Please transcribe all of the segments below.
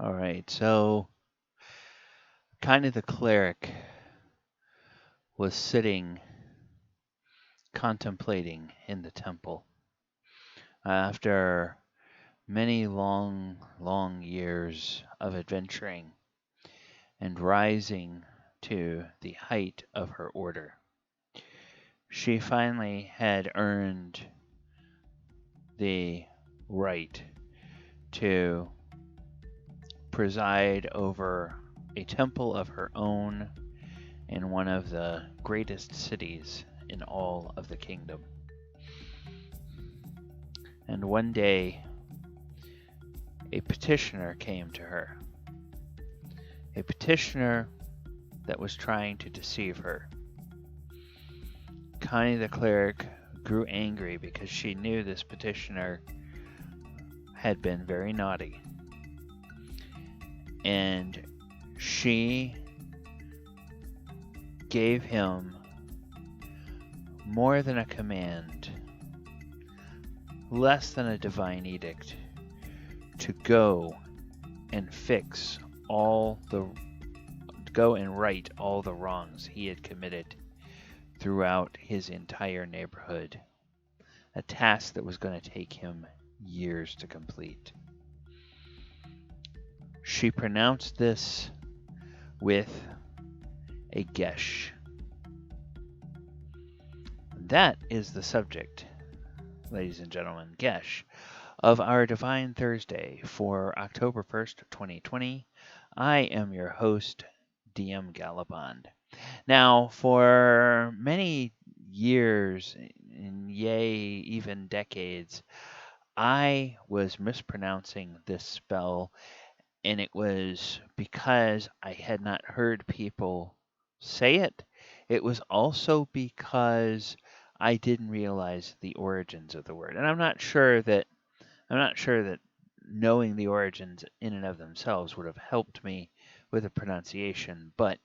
All right, so kind of the cleric was sitting contemplating in the temple after many long years of adventuring and rising to the height of her order. She finally had earned the right to preside over a temple of her own in one of the greatest cities in all of the kingdom. And one day, a petitioner came to her. A petitioner that was trying to deceive her. Connie the cleric grew angry because she knew this petitioner had been very naughty. And she gave him more than a command, less than a divine edict, to go and right all the wrongs he had committed throughout his entire neighborhood. A task that was going to take him years to complete. She pronounced this with a geas. That is the subject, ladies and gentlemen, geas, of our Divine Thursday for October 1st, 2020. I am your host, DM Gallibond. Now, for many years, and even decades, I was mispronouncing this spell, and it was because I had not heard people say it. It was also because I didn't realize the origins of the word. And I'm not sure that knowing the origins in and of themselves would have helped me with the pronunciation, but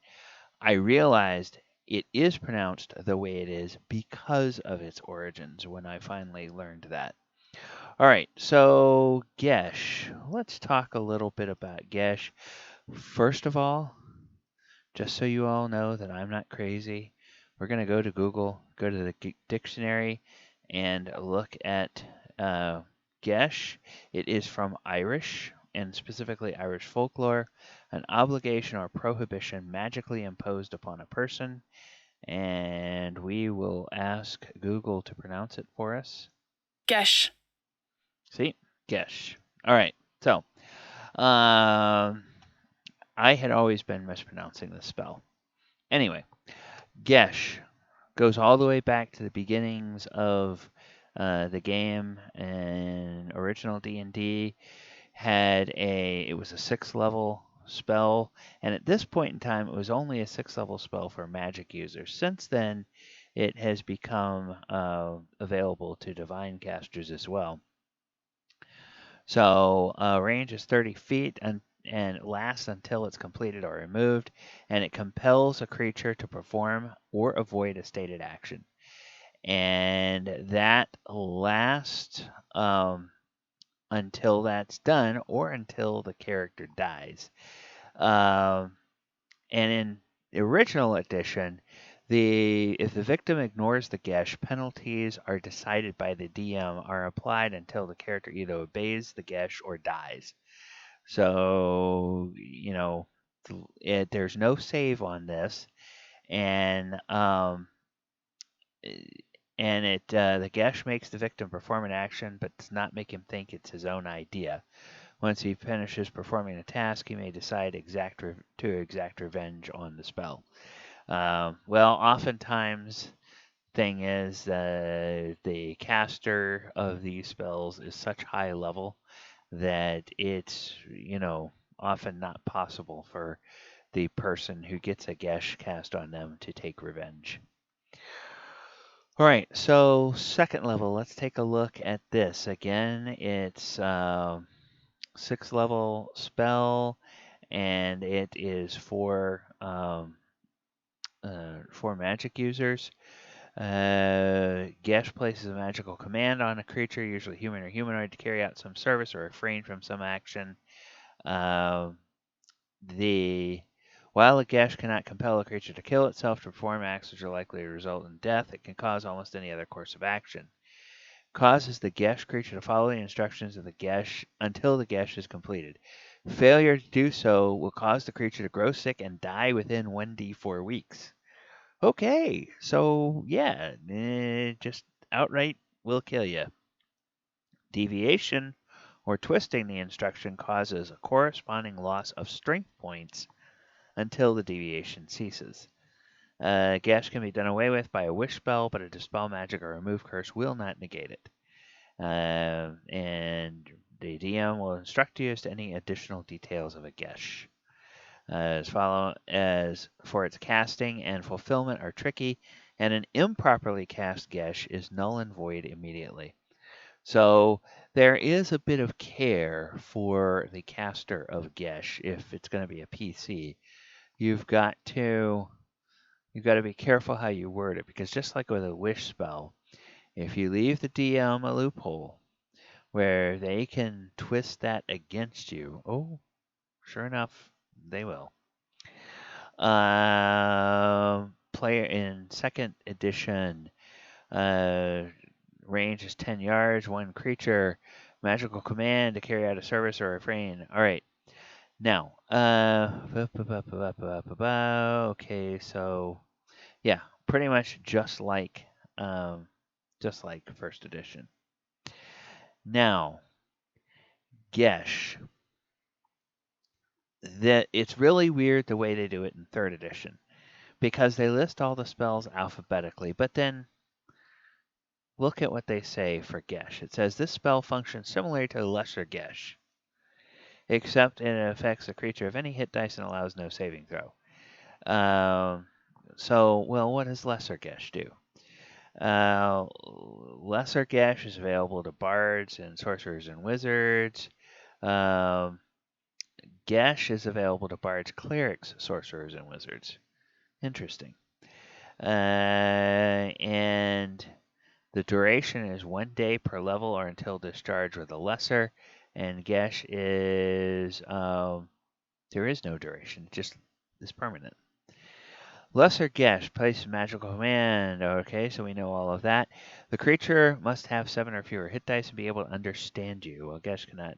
I realized it is pronounced the way it is because of its origins when I finally learned that. All right, so geas. Let's talk a little bit about geas. First of all, just so you all know that I'm not crazy, we're going to go to Google, go to the dictionary, and look at geas. It is from Irish, and specifically Irish folklore, an obligation or prohibition magically imposed upon a person. And we will ask Google to pronounce it for us. Geas. See? Geas. All right. So, I had always been mispronouncing this spell. Anyway, geas goes all the way back to the beginnings of the game and original D&D. It was a 6th level spell, and at this point in time, it was only a 6th level spell for magic users. Since then, it has become available to divine casters as well. So range is 30 feet and it lasts until it's completed or removed, and it compels a creature to perform or avoid a stated action. And that lasts until that's done or until the character dies. And in the original edition, if the victim ignores the geas, penalties are decided by the DM are applied until the character either obeys the geas or dies. So, there's no save on this, and the geas makes the victim perform an action, but does not make him think it's his own idea. Once he finishes performing a task, he may decide to exact revenge on the spell. Well, oftentimes, thing is the caster of these spells is such high level that it's often not possible for the person who gets a geas cast on them to take revenge. All right, so second level, let's take a look at this. Again, it's 6th level spell, and it is for magic users. Geas places a magical command on a creature, usually human or humanoid, to carry out some service or refrain from some action. Um, while a Geas cannot compel a creature to kill itself to perform acts which are likely to result in death, it can cause almost any other course of action. Causes the Geas creature to follow the instructions of the Geas until the Geas is completed. Failure to do so will cause the creature to grow sick and die within 1d4 weeks. Okay, so yeah, just outright will kill you. Deviation or twisting the instruction causes a corresponding loss of strength points until the deviation ceases. Gash can be done away with by a wish spell, but a dispel magic or remove curse will not negate it. And the DM will instruct you as to any additional details of a Geas. As for its casting and fulfillment are tricky, and an improperly cast Geas is null and void immediately. So there is a bit of care for the caster of Geas if it's going to be a PC. You've got to be careful how you word it, because just like with a wish spell, if you leave the DM a loophole where they can twist that against you, oh, sure enough, they will. Player in second edition, range is 10 yards, one creature, magical command to carry out a service or refrain. All right. Now, okay, so yeah, pretty much just like first edition. Now, Gesh. It's really weird the way they do it in third edition, because they list all the spells alphabetically, but then look at what they say for Gesh. It says this spell functions similarly to Lesser Gesh, except it affects a creature of any hit dice and allows no saving throw. Well, what does Lesser Gesh do? Lesser Gesh is available to bards and sorcerers and wizards. Gesh is available to bards, clerics, sorcerers, and wizards. Interesting. And the duration is 1 day per level or until discharged with a lesser. And Gesh is there is no duration; it just is permanent. Lesser Gesh, place magical command. Okay, so we know all of that. The creature must have 7 or fewer hit dice and be able to understand you. Well, Gesh cannot.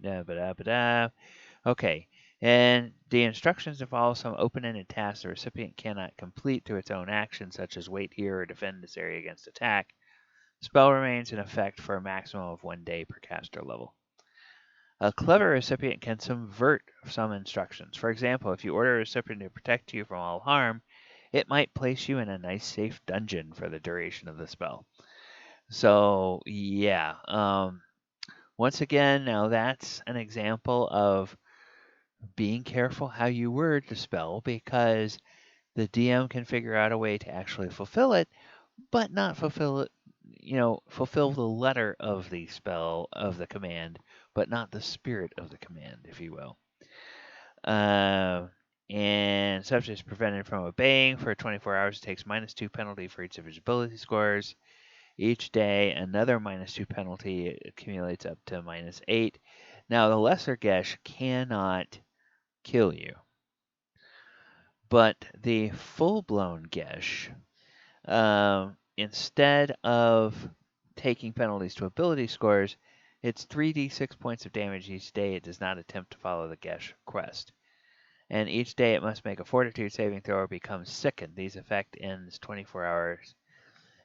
Okay, and the instructions involve some open-ended tasks the recipient cannot complete through its own action, such as wait here or defend this area against attack. Spell remains in effect for a maximum of 1 day per caster level. A clever recipient can subvert some instructions. For example, if you order a recipient to protect you from all harm, it might place you in a nice safe dungeon for the duration of the spell. So, yeah. Once again, now that's an example of being careful how you word the spell, because the DM can figure out a way to actually fulfill it, but not fulfill it, fulfill the letter of the spell, of the command, but not the spirit of the command, if you will. And subject is prevented from obeying for 24 hours. It takes -2 penalty for each of his ability scores. Each day, another -2 penalty accumulates up to -8. Now, the lesser Gesh cannot kill you, but the full-blown Gesh, instead of taking penalties to ability scores, it's 3d6 points of damage each day it does not attempt to follow the Gesh quest. And each day it must make a fortitude saving throw or become sickened. These effect ends 24 hours.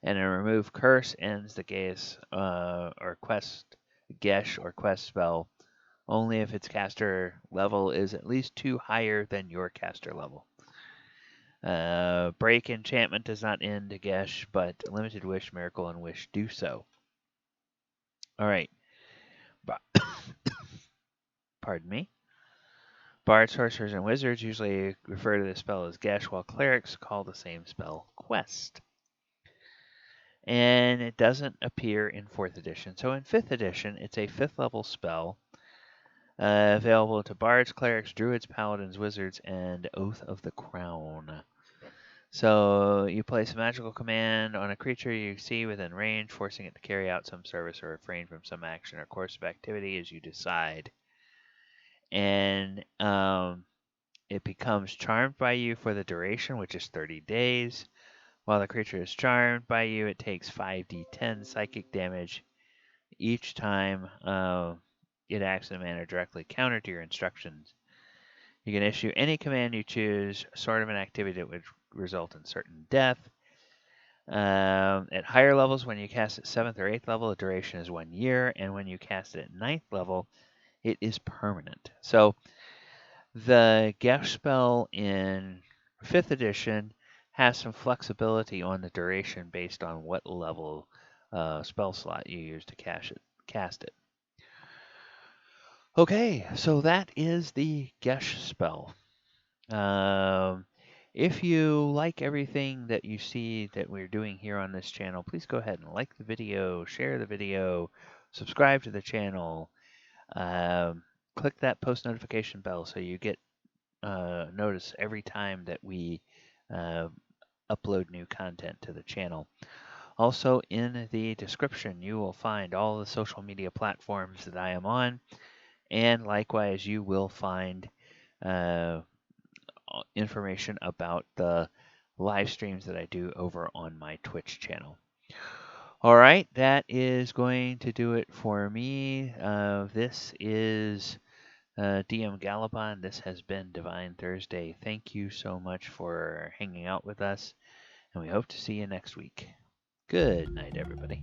And a remove curse ends the Geas or quest Gesh or quest spell only if its caster level is at least 2 higher than your caster level. Break enchantment does not end Gesh, but limited wish, miracle, and wish do so. All right. Pardon me. Bards, sorcerers, and wizards usually refer to this spell as Gesh, while clerics call the same spell quest. And it doesn't appear in 4th edition. So in 5th edition, it's a 5th level spell, available to bards, clerics, druids, paladins, wizards, and Oath of the Crown. So you place a magical command on a creature you see within range, forcing it to carry out some service or refrain from some action or course of activity as you decide. and it becomes charmed by you for the duration, which is 30 days. While the creature is charmed by you, it takes 5d10 psychic damage each time it acts in a manner directly counter to your instructions. You can issue any command you choose, sort of an activity that would result in certain death. At higher levels, when you cast at 7th or 8th level, the duration is 1 year, and when you cast it at 9th level, it is permanent. So the Geas spell in 5th edition has some flexibility on the duration based on what level spell slot you use to cast it. Okay, so that is the Geas spell. If you like everything that you see that we're doing here on this channel, please go ahead and like the video, share the video, subscribe to the channel, click that post notification bell so you get notice every time that we upload new content to the channel. Also, in the description, you will find all the social media platforms that I am on, and likewise, you will find information about the live streams that I do over on my Twitch channel. All right, that is going to do it for me. This is DM Gallibond. This has been Divine Thursday. Thank you so much for hanging out with us, and we hope to see you next week. Good night, everybody.